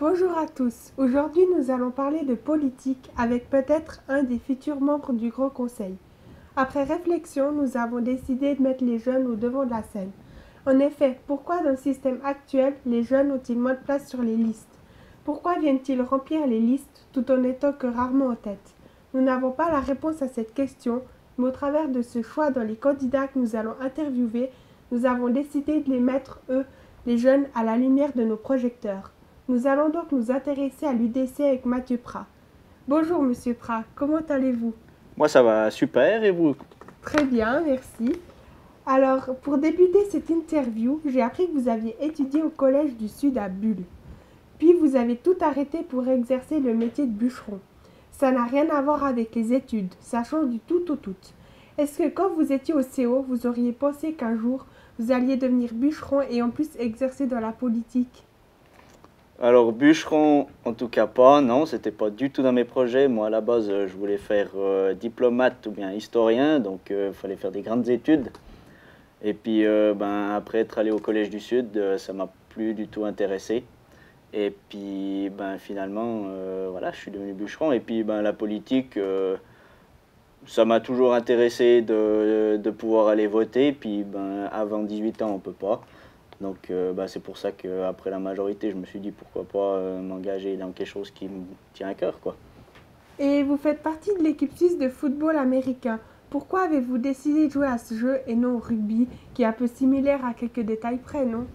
Bonjour à tous. Aujourd'hui, nous allons parler de politique avec peut-être un des futurs membres du Grand Conseil. Après réflexion, nous avons décidé de mettre les jeunes au devant de la scène. En effet, pourquoi dans le système actuel, les jeunes ont-ils moins de place sur les listes? Pourquoi viennent-ils remplir les listes tout en étant que rarement en tête? Nous n'avons pas la réponse à cette question, mais au travers de ce choix dans les candidats que nous allons interviewer, nous avons décidé de les mettre, eux, les jeunes, à la lumière de nos projecteurs. Nous allons donc nous intéresser à l'UDC avec Mathieu Prat. Bonjour Monsieur Prat, comment allez-vous? Moi ça va super et vous? Très bien, merci. Alors, pour débuter cette interview, j'ai appris que vous aviez étudié au Collège du Sud à Bulle. Puis vous avez tout arrêté pour exercer le métier de bûcheron. Ça n'a rien à voir avec les études, ça change du tout au tout. Est-ce que quand vous étiez au CO, vous auriez pensé qu'un jour, vous alliez devenir bûcheron et en plus exercer dans la politique? Alors bûcheron en tout cas pas, non, c'était pas du tout dans mes projets. Moi à la base je voulais faire diplomate ou bien historien, donc il fallait faire des grandes études. Et puis après être allé au Collège du Sud, ça m'a plus du tout intéressé. Et puis finalement voilà, je suis devenu bûcheron. Et puis la politique, ça m'a toujours intéressé de pouvoir aller voter. Puis avant 18 ans on peut pas. Donc c'est pour ça qu'après la majorité, je me suis dit pourquoi pas m'engager dans quelque chose qui me tient à cœur, quoi. Et vous faites partie de l'équipe suisse de football américain. Pourquoi avez-vous décidé de jouer à ce jeu et non au rugby, qui est un peu similaire à quelques détails près, non?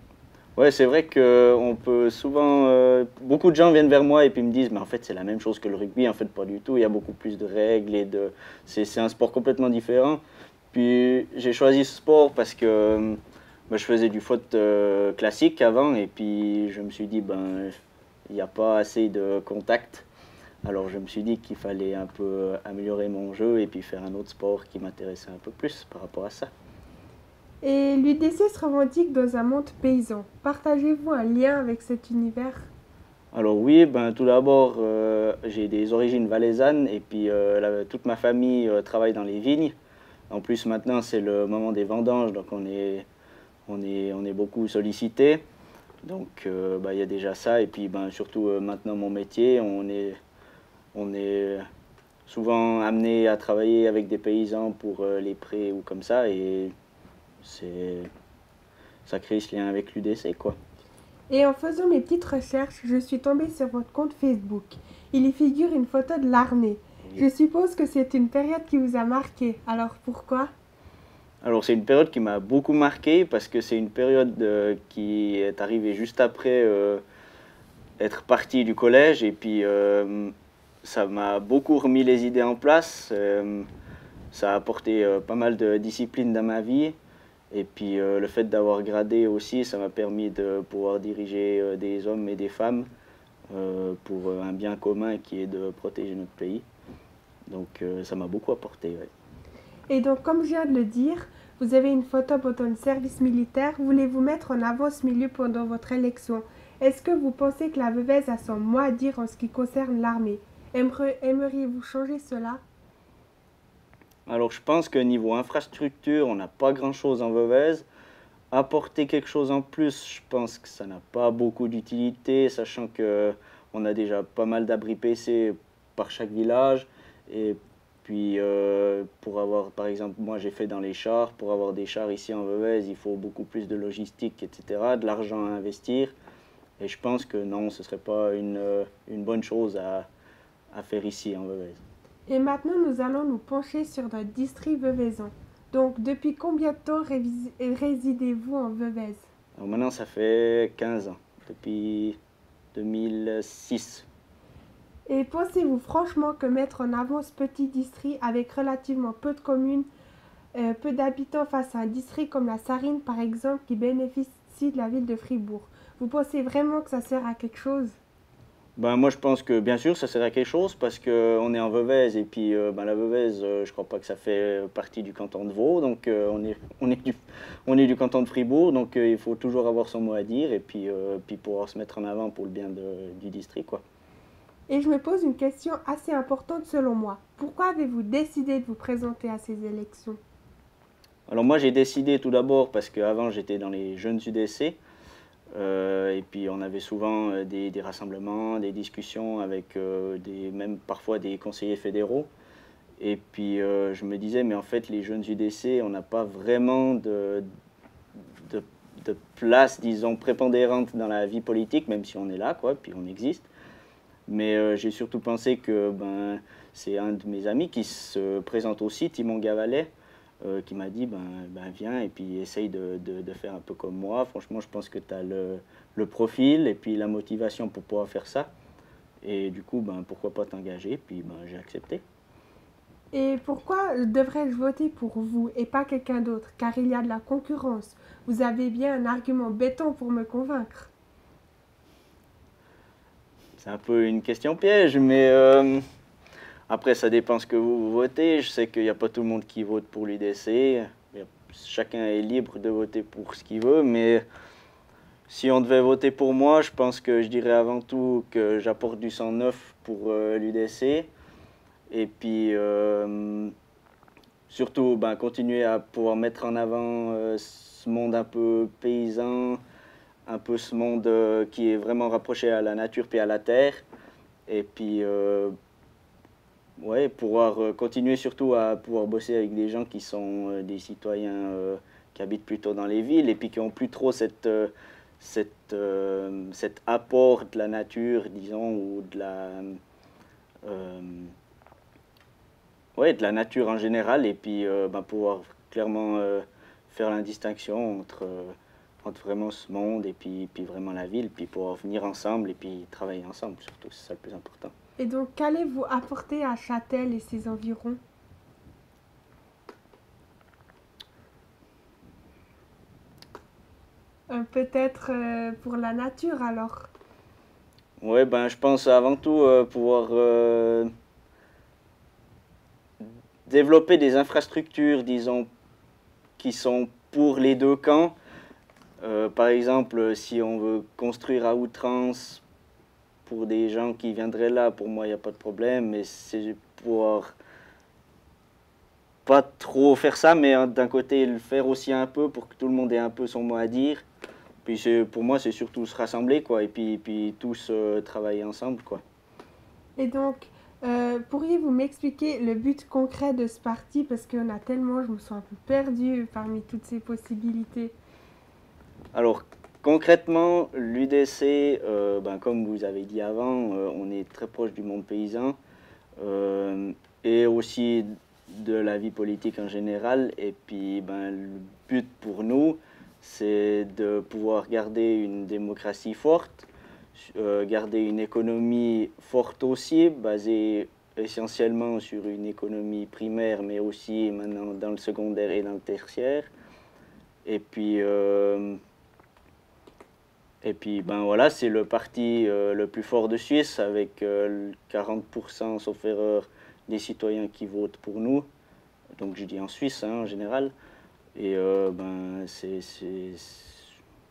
Ouais, c'est vrai qu'on peut souvent... beaucoup de gens viennent vers moi et puis me disent mais en fait c'est la même chose que le rugby, en fait pas du tout, il y a beaucoup plus de règles et c'est un sport complètement différent. Puis j'ai choisi ce sport parce que je faisais du foot classique avant et puis je me suis dit il n'y a pas assez de contact. Alors je me suis dit qu'il fallait un peu améliorer mon jeu et puis faire un autre sport qui m'intéressait un peu plus par rapport à ça. Et l'UDC se revendique dans un monde paysan. Partagez-vous un lien avec cet univers? Alors oui, tout d'abord, j'ai des origines valaisannes et puis toute ma famille travaille dans les vignes. En plus maintenant c'est le moment des vendanges, donc on est beaucoup sollicité. Donc il y a déjà ça et puis surtout maintenant mon métier, on est souvent amené à travailler avec des paysans pour les prés ou comme ça et ça crée ce lien avec l'UDC, quoi. Et en faisant mes petites recherches, je suis tombée sur votre compte Facebook. Il y figure une photo de l'armée. Je suppose que c'est une période qui vous a marqué. Alors pourquoi? Alors c'est une période qui m'a beaucoup marqué parce que c'est une période qui est arrivée juste après être parti du collège et puis ça m'a beaucoup remis les idées en place. Ça a apporté pas mal de discipline dans ma vie et puis le fait d'avoir gradé aussi, ça m'a permis de pouvoir diriger des hommes et des femmes pour un bien commun qui est de protéger notre pays. Donc ça m'a beaucoup apporté. Ouais. Et donc, comme je viens de le dire, vous avez une photo pendant le service militaire. Voulez-vous mettre en avant ce milieu pendant votre élection? Est-ce que vous pensez que la Veuvez a son mot à dire en ce qui concerne l'armée? Aimeriez-vous changer cela? Alors je pense que niveau infrastructure, on n'a pas grand-chose en Veuvez. Apporter quelque chose en plus, je pense que ça n'a pas beaucoup d'utilité, sachant qu'on a déjà pas mal d'abris PC par chaque village. Et puis pour avoir, par exemple, moi j'ai fait dans les chars, pour avoir des chars ici en Veuvez, il faut beaucoup plus de logistique, etc., de l'argent à investir. Et je pense que non, ce ne serait pas une bonne chose à faire ici en Veuvez. Et maintenant, nous allons nous pencher sur notre district veuvaisan. Donc, depuis combien de temps résidez-vous en Veuvez? Alors maintenant, ça fait 15 ans, depuis 2006. Et pensez-vous franchement que mettre en avant ce petit district avec relativement peu de communes, peu d'habitants face à un district comme la Sarine par exemple qui bénéficie de la ville de Fribourg, vous pensez vraiment que ça sert à quelque chose? Moi, je pense que bien sûr, ça sert à quelque chose parce qu'on est en Veuvez et puis la Veuvez, je crois pas que ça fait partie du canton de Vaud, donc on est du canton de Fribourg, donc il faut toujours avoir son mot à dire et puis pouvoir se mettre en avant pour le bien du district, quoi. Et je me pose une question assez importante selon moi. Pourquoi avez-vous décidé de vous présenter à ces élections? Alors moi, j'ai décidé tout d'abord parce qu'avant, j'étais dans les jeunes UDC. Et puis on avait souvent des rassemblements, des discussions avec même parfois des conseillers fédéraux. Et puis je me disais, mais en fait les jeunes UDC, on n'a pas vraiment de, de place, disons, prépondérante dans la vie politique, même si on est là, quoi, puis on existe. Mais j'ai surtout pensé que c'est un de mes amis qui se présente aussi, Timon Gavalet, qui m'a dit viens et puis essaye de faire un peu comme moi. Franchement, je pense que tu as le profil et puis la motivation pour pouvoir faire ça. Et du coup, pourquoi pas t'engager? Puis j'ai accepté. Et pourquoi devrais-je voter pour vous et pas quelqu'un d'autre? Car il y a de la concurrence. Vous avez bien un argument béton pour me convaincre. C'est un peu une question piège, mais après, ça dépend ce que vous votez. Je sais qu'il n'y a pas tout le monde qui vote pour l'UDC. Chacun est libre de voter pour ce qu'il veut, mais si on devait voter pour moi, je pense que je dirais avant tout que j'apporte du sang neuf pour l'UDC. Et puis, surtout, continuer à pouvoir mettre en avant ce monde un peu paysan, un peu ce monde qui est vraiment rapproché à la nature puis à la terre. Et puis, ouais, pouvoir continuer surtout à pouvoir bosser avec des gens qui sont des citoyens qui habitent plutôt dans les villes et puis qui n'ont plus trop cet apport de la nature, disons, ou ouais, de la nature en général, et puis pouvoir clairement faire la distinction entre vraiment ce monde et puis vraiment la ville, puis pouvoir venir ensemble et puis travailler ensemble, surtout, c'est ça le plus important. Et donc, qu'allez-vous apporter à Châtel et ses environs? Peut-être pour la nature alors. Ouais, je pense avant tout pouvoir développer des infrastructures, disons, qui sont pour les deux camps. Par exemple, si on veut construire à outrance pour des gens qui viendraient là, pour moi, il n'y a pas de problème, mais c'est pouvoir pas trop faire ça, mais d'un côté, le faire aussi un peu pour que tout le monde ait un peu son mot à dire. Puis pour moi, c'est surtout se rassembler, quoi, et puis tous travailler ensemble, quoi. Et donc, pourriez-vous m'expliquer le but concret de ce parti? Parce qu'il y en a tellement, je me sens un peu perdue parmi toutes ces possibilités. Alors, concrètement, l'UDC, comme vous avez dit avant, on est très proche du monde paysan et aussi de la vie politique en général. Et puis, le but pour nous, c'est de pouvoir garder une démocratie forte, garder une économie forte aussi, basée essentiellement sur une économie primaire, mais aussi maintenant dans le secondaire et dans le tertiaire. Et puis, voilà, c'est le parti le plus fort de Suisse, avec 40%, sauf erreur, des citoyens qui votent pour nous. Donc je dis en Suisse, hein, en général. Et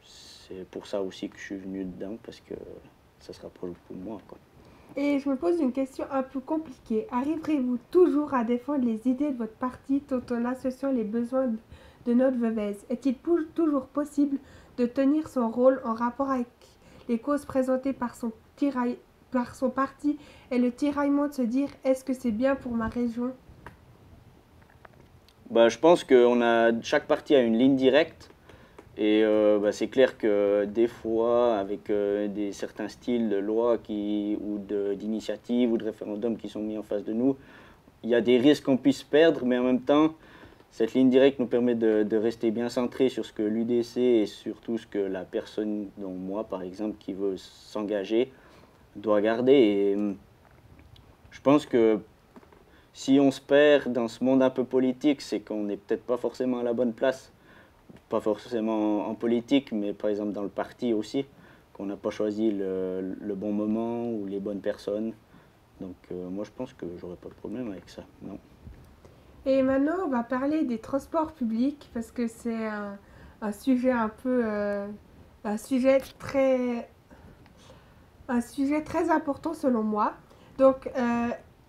c'est pour ça aussi que je suis venu dedans, parce que ça se rapproche beaucoup de moi, quoi. Et je me pose une question un peu compliquée. Arriverez-vous toujours à défendre les idées de votre parti tout en associant les besoins de notre Veuvez? Est-il toujours possible de tenir son rôle en rapport avec les causes présentées par son parti et le tiraillement de se dire est-ce que c'est bien pour ma région? Je pense que chaque parti a une ligne directe. Et c'est clair que des fois, avec certains styles de loi ou d'initiatives ou de référendums qui sont mis en face de nous, il y a des risques qu'on puisse perdre, mais en même temps, cette ligne directe nous permet de rester bien centré sur ce que l'UDC et surtout ce que la personne, dont moi par exemple, qui veut s'engager, doit garder. Et je pense que si on se perd dans ce monde un peu politique, c'est qu'on n'est peut-être pas forcément à la bonne place. Pas forcément en politique, mais par exemple dans le parti aussi, qu'on n'a pas choisi le bon moment ou les bonnes personnes. Donc moi je pense que j'aurais pas de problème avec ça, non. Et maintenant, on va parler des transports publics parce que c'est un sujet un peu, un sujet très important selon moi. Donc,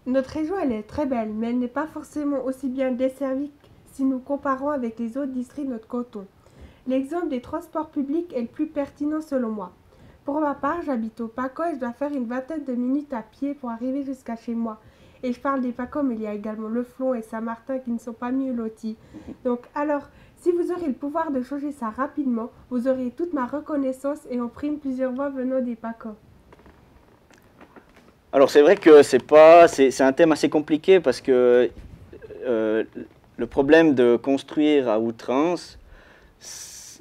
notre région, elle est très belle, mais elle n'est pas forcément aussi bien desservie si nous comparons avec les autres districts de notre canton. L'exemple des transports publics est le plus pertinent selon moi. Pour ma part, j'habite au Paco et je dois faire une vingtaine de minutes à pied pour arriver jusqu'à chez moi. Et je parle des Pacos, mais il y a également Le Flon et Saint-Martin qui ne sont pas mieux lotis. Donc, alors, si vous aurez le pouvoir de changer ça rapidement, vous aurez toute ma reconnaissance et en prime plusieurs voix venant des Pacos. Alors c'est vrai que c'est un thème assez compliqué parce que le problème de construire à outrance,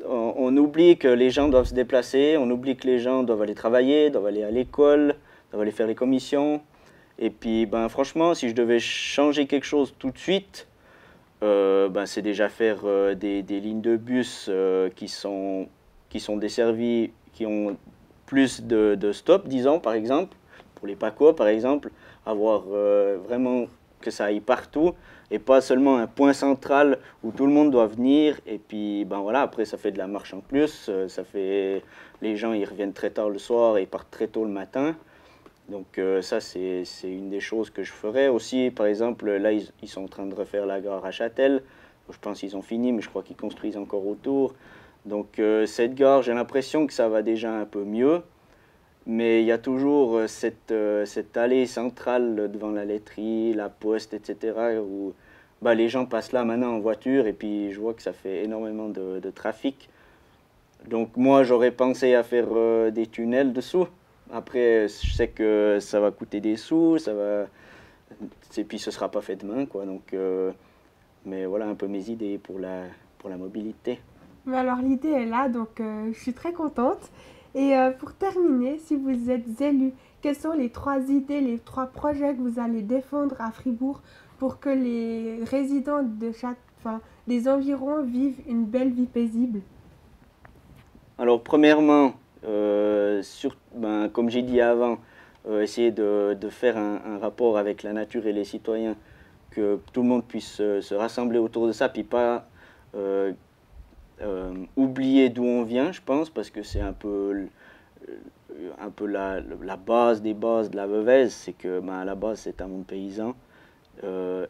on oublie que les gens doivent se déplacer, on oublie que les gens doivent aller travailler, doivent aller à l'école, doivent aller faire les commissions. Et puis ben, franchement, si je devais changer quelque chose tout de suite, ben, c'est déjà faire des lignes de bus qui sont desservies, qui ont plus de stops, disons par exemple. Pour les Pacos, par exemple, avoir vraiment que ça aille partout et pas seulement un point central où tout le monde doit venir. Et puis, ben voilà, après, ça fait de la marche en plus. Ça fait, les gens, ils reviennent très tard le soir et ils partent très tôt le matin. Donc ça, c'est une des choses que je ferais. Aussi, par exemple, là, ils sont en train de refaire la gare à Châtel. Je pense qu'ils ont fini, mais je crois qu'ils construisent encore autour. Donc cette gare, j'ai l'impression que ça va déjà un peu mieux. Mais il y a toujours cette allée centrale devant la laiterie, la poste, etc. où bah, les gens passent là maintenant en voiture et puis je vois que ça fait énormément de trafic. Donc moi j'aurais pensé à faire des tunnels dessous. Après je sais que ça va coûter des sous, et puis ce ne sera pas fait demain, quoi. Donc, mais voilà un peu mes idées pour la mobilité. Mais alors l'idée est là, donc je suis très contente. Et pour terminer, si vous êtes élu, quelles sont les 3 idées, les 3 projets que vous allez défendre à Fribourg pour que les résidents des environs vivent une belle vie paisible? Alors premièrement, comme j'ai dit avant, essayer de faire un rapport avec la nature et les citoyens, que tout le monde puisse se rassembler autour de ça, puis pas oublier d'où on vient, je pense, parce que c'est un peu la base des bases de la Veuvez, c'est que ben, à la base c'est un monde paysan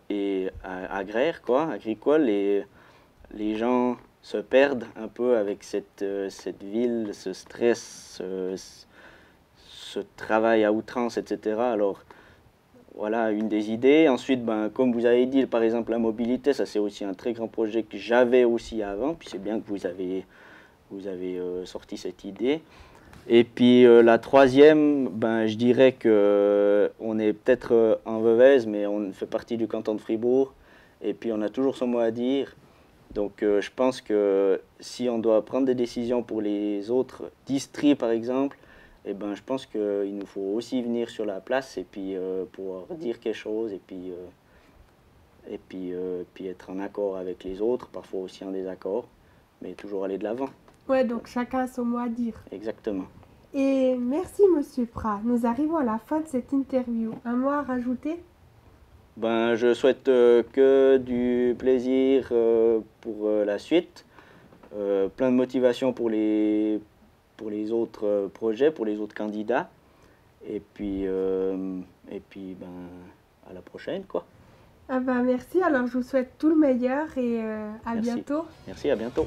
et agraire, quoi, agricole, et les gens se perdent un peu avec cette ville, ce stress, ce travail à outrance, etc. Alors voilà une des idées. Ensuite, ben, comme vous avez dit, par exemple la mobilité, ça c'est aussi un très grand projet que j'avais aussi avant, puis c'est bien que vous avez sorti cette idée. Et puis la troisième, ben, je dirais que on est peut-être en Veuvez, mais on fait partie du canton de Fribourg, et puis on a toujours son mot à dire. Donc je pense que si on doit prendre des décisions pour les autres districts par exemple, eh ben, je pense qu'il nous faut aussi venir sur la place et puis pouvoir dire quelque chose puis être en accord avec les autres, parfois aussi en désaccord, mais toujours aller de l'avant. Ouais, donc chacun a son mot à dire. Exactement. Et merci Monsieur Prat, nous arrivons à la fin de cette interview. Un mot à rajouter? Ben, je souhaite que du plaisir pour la suite, plein de motivation pour les autres projets, pour les autres candidats, et puis ben, à la prochaine, quoi. Ah ben merci, alors je vous souhaite tout le meilleur et à Merci. bientôt. Merci, à bientôt.